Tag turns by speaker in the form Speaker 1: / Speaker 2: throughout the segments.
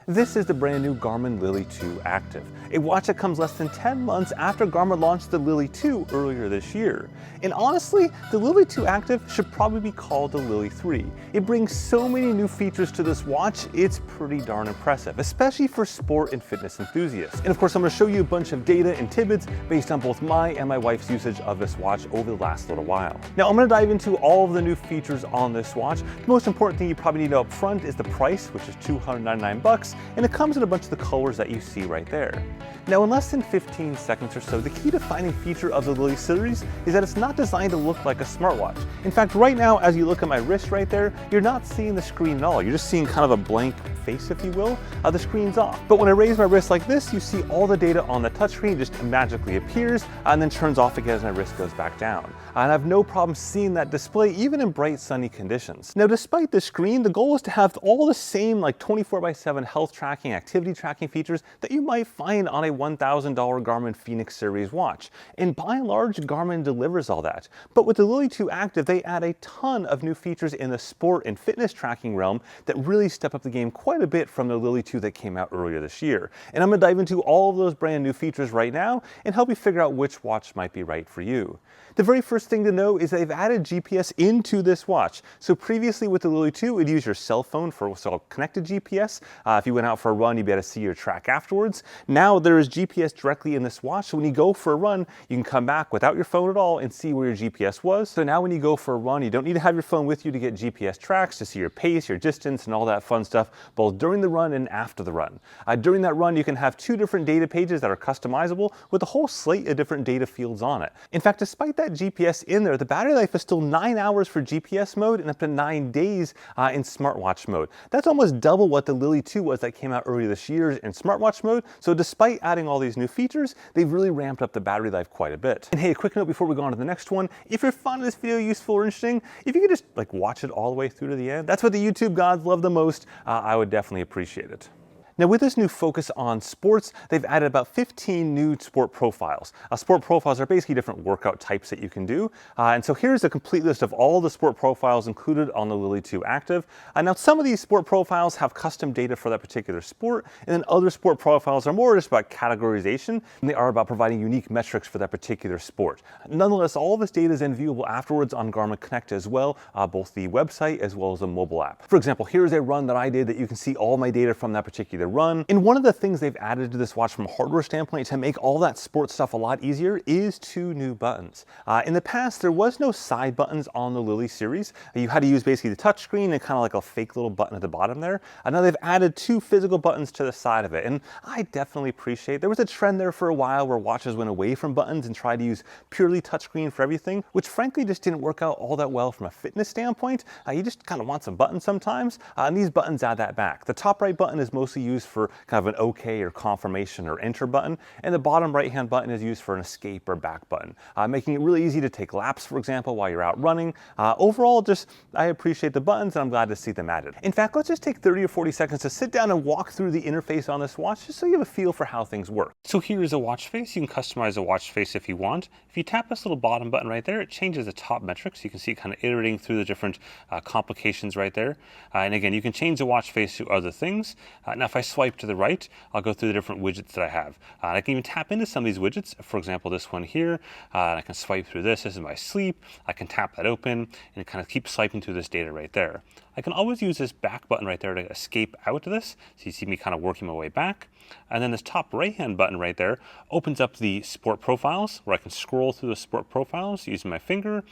Speaker 1: This is the brand new Garmin Lily 2 Active, a watch that comes less than 10 months after Garmin launched the Lily 2 earlier this year. And honestly, the Lily 2 Active should probably be called the Lily 3. It brings so many new features to this watch, it's pretty darn impressive, especially for sport and fitness enthusiasts. And of course, I'm going to show you a bunch of data and tidbits based on both my and my wife's usage of this watch over the last little while. Now, I'm going to dive into all of the new features on this watch. The most important thing you probably need to know up front is the price, which is $299, and it comes in a bunch of the colors that you see right there. Now, in less than 15 seconds or so, the key defining feature of the Lily series is that it's not designed to look like a smartwatch. In fact, right now, as you look at my wrist right there, you're not seeing the screen at all. You're just seeing kind of a blank face, if you will. The screen's off. But when I raise my wrist like this, you see all the data on the touchscreen just magically appears and then turns off again as my wrist goes back down. And I have no problem seeing that display even in bright sunny conditions. Now, despite the screen, the goal is to have all the same like 24/7 health tracking, activity tracking features that you might find on a $1,000 Garmin Fenix series watch. And by and large, Garmin delivers all that. But with the Lily 2 Active, they add a ton of new features in the sport and fitness tracking realm that really step up the game quite a bit from the Lily 2 that came out earlier this year. And I'm going to dive into all of those brand new features right now and help you figure out which watch might be right for you. The very first thing to know is they've added GPS into this watch. So previously with the Lily 2, it'd use your cell phone for what's called connected GPS. If you went out for a run, you'd be able to see your track afterwards. Now there is GPS directly in this watch. So when you go for a run, you can come back without your phone at all and see where your GPS was. So now when you go for a run, you don't need to have your phone with you to get GPS tracks to see your pace, your distance, and all that fun stuff, both during the run and after the run. During that run, you can have two different data pages that are customizable with a whole slate of different data fields on it. In fact, despite that GPS in there, the battery life is still 9 hours for GPS mode and up to 9 days in smartwatch mode. That's almost double what the Lily 2 was that came out earlier this year in smartwatch mode. So despite adding all these new features, they've really ramped up the battery life quite a bit. And hey, a quick note before we go on to the next one. If you're finding this video useful or interesting, if you could just watch it all the way through to the end, that's what the YouTube gods love the most. I would definitely appreciate it. Now, with this new focus on sports, they've added about 15 new sport profiles. Sport profiles are basically different workout types that you can do. And so here's a complete list of all the sport profiles included on the Lily 2 Active. Now, some of these sport profiles have custom data for that particular sport, and then other sport profiles are more just about categorization, and they are about providing unique metrics for that particular sport. Nonetheless, all of this data is then viewable afterwards on Garmin Connect as well, both the website as well as the mobile app. For example, here's a run that I did that you can see all my data from that particular run. And one of the things they've added to this watch from a hardware standpoint to make all that sports stuff a lot easier is 2 new buttons. In the past, there was no side buttons on the Lily series. You had to use basically the touch screen and kind of like a fake little button at the bottom there. Now they've added 2 physical buttons to the side of it, and I definitely appreciate there was a trend there for a while where watches went away from buttons and tried to use purely touchscreen for everything, which frankly just didn't work out all that well from a fitness standpoint. You just kind of want some buttons sometimes, and these buttons add that back. The top right button is mostly used for kind of an OK or confirmation or enter button, and the bottom right hand button is used for an escape or back button, making it really easy to take laps, for example, while you're out running. Overall, I appreciate the buttons and I'm glad to see them added. In fact, let's just take 30 or 40 seconds to sit down and walk through the interface on this watch just so you have a feel for how things work. So here is a watch face. You can customize a watch face if you want. If you tap this little bottom button right there, it changes the top metrics. You can see it kind of iterating through the different complications right there. And again, you can change the watch face to other things. Now, if I swipe to the right, I'll go through the different widgets that I have. I can even tap into some of these widgets. For example, this one here, and I can swipe through this. This is my sleep. I can tap that open and kind of keep swiping through this data right there. I can always use this back button right there to escape out of this. So you see me kind of working my way back. And then this top right-hand button right there opens up the sport profiles where I can scroll through the sport profiles using my finger.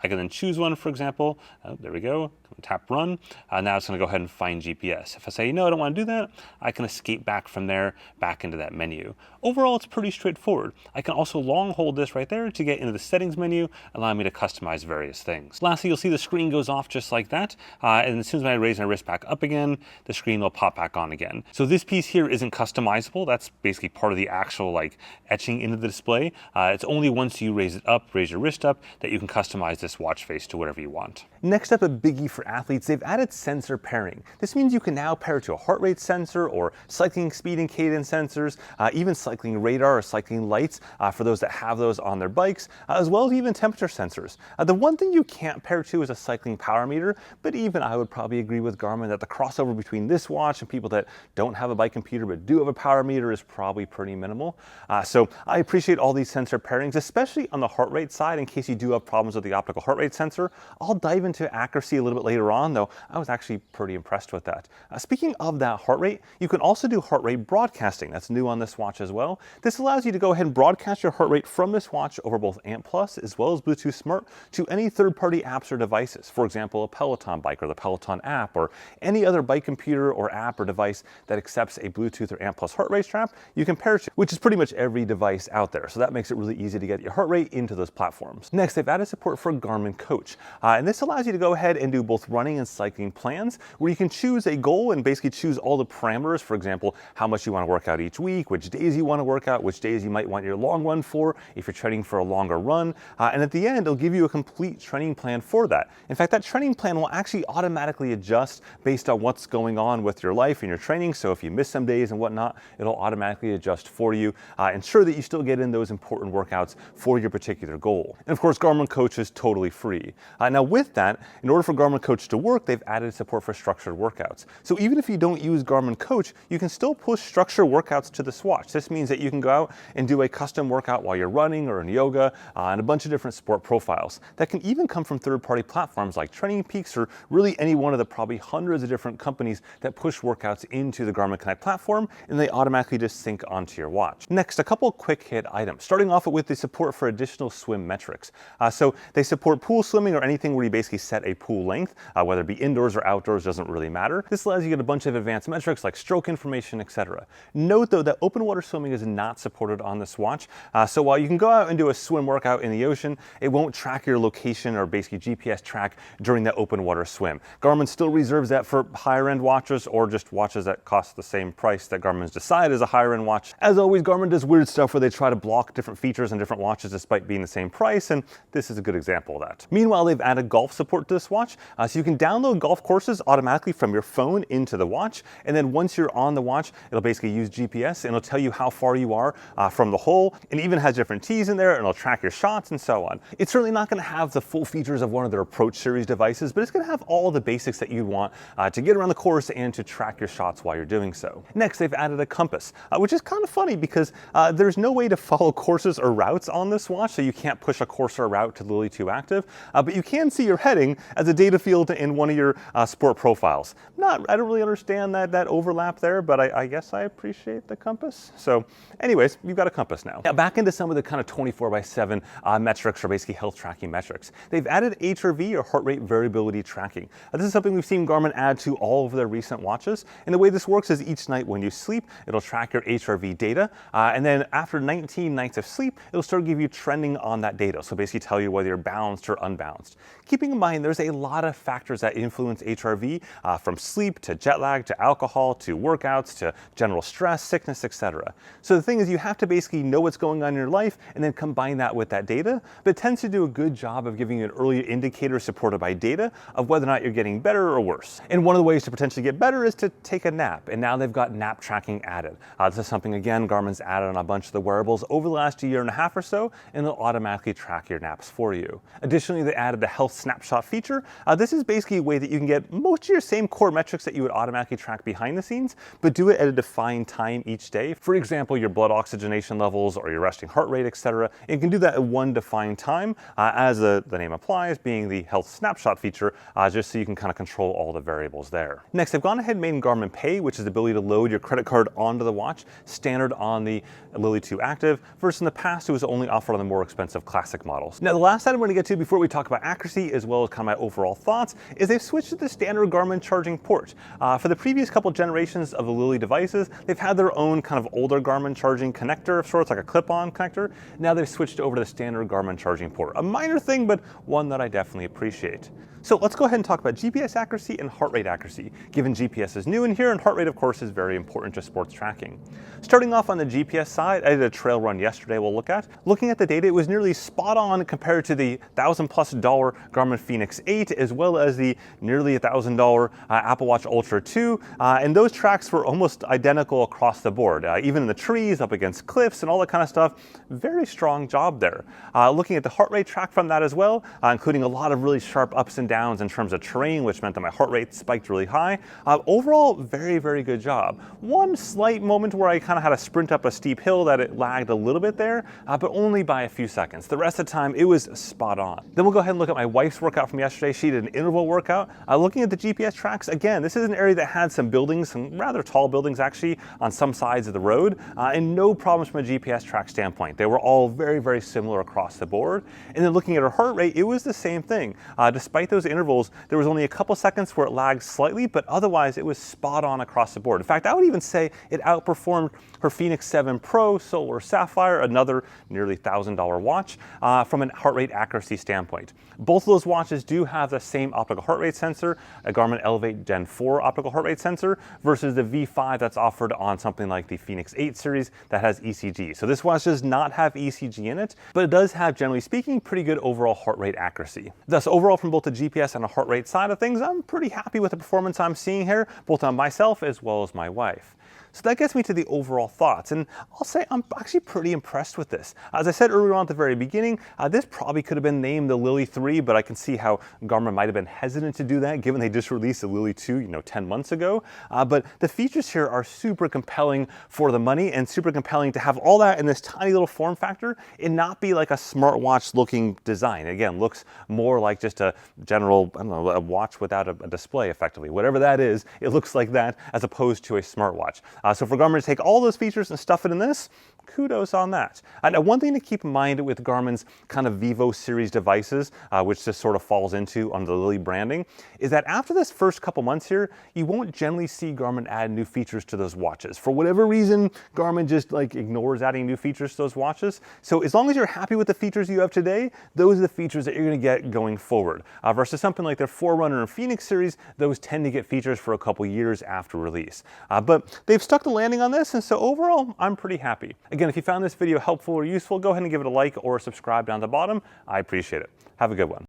Speaker 1: I can then choose one, for example. There we go. Tap run. Now it's going to go ahead and find GPS. If I say, no, I don't want to do that, I can escape back from there, back into that menu. Overall, it's pretty straightforward. I can also long hold this right there to get into the settings menu, allowing me to customize various things. Lastly, you'll see the screen goes off just like that. And as soon as I raise my wrist back up again, the screen will pop back on again. So this piece here isn't customizable. That's basically part of the actual etching into the display. It's only once you raise it up, raise your wrist up, that you can customize this watch face to whatever you want. Next up, a biggie for athletes, they've added sensor pairing. This means you can now pair to a heart rate sensor or cycling speed and cadence sensors, even cycling radar or cycling lights for those that have those on their bikes, as well as even temperature sensors. The one thing you can't pair to is a cycling power meter, but even I would probably agree with Garmin that the crossover between this watch and people that don't have a bike computer but do have a power meter is probably pretty minimal. So I appreciate all these sensor pairings, especially on the heart rate side in case you do have problems with the optical heart rate sensor. I'll dive into accuracy a little bit later on, though I was actually pretty impressed with that. Speaking of that heart rate, you can also do heart rate broadcasting. That's new on this watch as well. This allows you to go ahead and broadcast your heart rate from this watch over both ANT+ as well as Bluetooth Smart to any third-party apps or devices. For example, a Peloton bike or the Peloton app, or any other bike computer or app or device that accepts a Bluetooth or ANT+ heart rate strap, you can pair to, which is pretty much every device out there. So that makes it really easy to get your heart rate into those platforms. Next, they've added support for Garmin Coach. And this allows you to go ahead and do both running and cycling plans, where you can choose a goal and basically choose all the parameters. For example, how much you want to work out each week, which days you want to work out, which days you might want your long run for, if you're training for a longer run. And at the end, it'll give you a complete training plan for that. In fact, that training plan will actually automatically adjust based on what's going on with your life and your training. So if you miss some days and whatnot, it'll automatically adjust for you, ensure that you still get in those important workouts for your particular goal. And of course, Garmin Coach is totally free. Now with that, in order for Garmin Coach to work, they've added support for structured workouts. So even if you don't use Garmin Coach, you can still push structured workouts to this watch. This means that you can go out and do a custom workout while you're running or in yoga, and a bunch of different sport profiles that can even come from third-party platforms like Training Peaks, or really any one of the probably hundreds of different companies that push workouts into the Garmin Connect platform, and they automatically just sync onto your watch. Next, a couple quick hit items, starting off with the support for additional swim metrics. So they support pool swimming, or anything where you basically set a pool length, whether it be indoors or outdoors, doesn't really matter. This allows you to get a bunch of advanced metrics like stroke information, etc. Note though that open water swimming is not supported on this watch. So while you can go out and do a swim workout in the ocean, it won't track your location or basically GPS track during that open water swim. Garmin still reserves that for higher end watches, or just watches that cost the same price that Garmin's decided is a higher end watch. As always, Garmin does weird stuff where they try to block different features in different watches despite being the same price, and this is a good example of that. Meanwhile, they've added golf support to this watch, so you can download golf courses automatically from your phone into the watch, and then once you're on the watch, it'll basically use GPS and it'll tell you how far you are from the hole, and even has different tees in there, and it'll track your shots and so on. It's certainly not going to have the full features of one of their Approach series devices, but it's going to have all the basics that you'd want to get around the course and to track your shots while you're doing so. Next, they've added a compass, which is kind of funny because there's no way to follow courses or routes on this watch, so you can't push a course or route to Lily 2 Active, but you can see your heading as a data field in one of your sport profiles. I don't really understand that overlap there, but I guess I appreciate the compass. So anyways, you've got a compass now. Now back into some of the kind of 24/7 metrics, or basically health tracking metrics. They've added HRV, or heart rate variability tracking. This is something we've seen Garmin add to all of their recent watches. And the way this works is each night when you sleep, it'll track your HRV data. And then after 19 nights of sleep, it'll start to give you trending on that data. So basically tell you whether you're balanced or unbalanced. Keeping in mind, there's a lot of factors that influence HRV, from sleep to jet lag to alcohol to workouts to general stress, sickness, etc. So the thing is, you have to basically know what's going on in your life and then combine that with that data, but it tends to do a good job of giving you an early indicator supported by data of whether or not you're getting better or worse. And one of the ways to potentially get better is to take a nap, and now they've got nap tracking added. This is something, again, Garmin's added on a bunch of the wearables over the last year and a half or so, and it'll automatically track your naps for you. Additionally, they added the health snapshot feature. This is basically a way that you can get most of your same core metrics that you would automatically track behind the scenes, but do it at a defined time each day. For example, your blood oxygenation levels or your resting heart rate, etc. You can do that at one defined time, as the name applies, being the health snapshot feature, just so you can kind of control all the variables there. Next, they've gone ahead and made Garmin Pay, which is the ability to load your credit card onto the watch, standard on the Lily 2 Active, versus in the past it was only offered on the more expensive classic models. Now, the last item we're going to get to before we talk about accuracy, as well as kind of my overall thoughts, is they've switched to the standard Garmin charging port. For the previous couple generations of the Lily devices, they've had their own kind of older Garmin charging connector of sorts, like a clip-on connector. Now they've switched over to the standard Garmin charging port. A minor thing, but one that I definitely appreciate. So let's go ahead and talk about GPS accuracy and heart rate accuracy, given GPS is new in here, and heart rate, of course, is very important to sports tracking. Starting off on the GPS side, I did a trail run yesterday we'll look at. Looking at the data, it was nearly spot on compared to the $1,000+ Garmin Fenix 8, as well as the nearly $1,000 Apple Watch Ultra 2, and those tracks were almost identical across the board, even in the trees, up against cliffs, and all that kind of stuff. Very strong job there. Looking at the heart rate track from that as well, including a lot of really sharp ups and downs in terms of terrain, which meant that my heart rate spiked really high. Overall, very, very good job. One slight moment where I kind of had to sprint up a steep hill that it lagged a little bit there, but only by a few seconds. The rest of the time, it was spot on. Then we'll go ahead and look at my wife's workout from yesterday. She did an interval workout. Looking at the GPS tracks, again, this is an area that had some buildings, some rather tall buildings actually, on some sides of the road, and no problems from a GPS track standpoint. They were all very, very similar across the board. And then looking at her heart rate, it was the same thing. Despite those intervals, there was only a couple seconds where it lagged slightly, but otherwise it was spot on across the board. In fact, I would even say it outperformed her Fenix 7 Pro Solar Sapphire, another nearly $1,000 watch, from a heart rate accuracy standpoint. Both of those watches do have the same optical heart rate sensor, a Garmin Elevate Gen 4 optical heart rate sensor, versus the V5 that's offered on something like the Fenix 8 series that has ECG. So this watch does not have ECG in it, but it does have, generally speaking, pretty good overall heart rate accuracy. Thus, overall, from both the GPS and the heart rate side of things, I'm pretty happy with the performance I'm seeing here, both on myself as well as my wife. So that gets me to the overall thoughts, and I'll say I'm actually pretty impressed with this. As I said earlier on at the very beginning, this probably could have been named the Lily 3, but I can see how Garmin might have been hesitant to do that, given they just released the Lily 2, 10 months ago. But the features here are super compelling for the money, and super compelling to have all that in this tiny little form factor and not be like a smartwatch looking design. Again, looks more like just a general, I don't know, a watch without a display effectively. Whatever that is, it looks like that as opposed to a smartwatch. So for Garmin to take all those features and stuff it in this, kudos on that. Now, one thing to keep in mind with Garmin's kind of Vivo series devices, which this sort of falls into under the Lily branding, is that after this first couple months here, you won't generally see Garmin add new features to those watches. For whatever reason, Garmin just ignores adding new features to those watches. So as long as you're happy with the features you have today, those are the features that you're going to get going forward. Versus something like their Forerunner and Fenix series, those tend to get features for a couple years after release. But they've stuck the landing on this, and so overall, I'm pretty happy. Again, if you found this video helpful or useful, go ahead and give it a like or subscribe down the bottom. I appreciate it. Have a good one.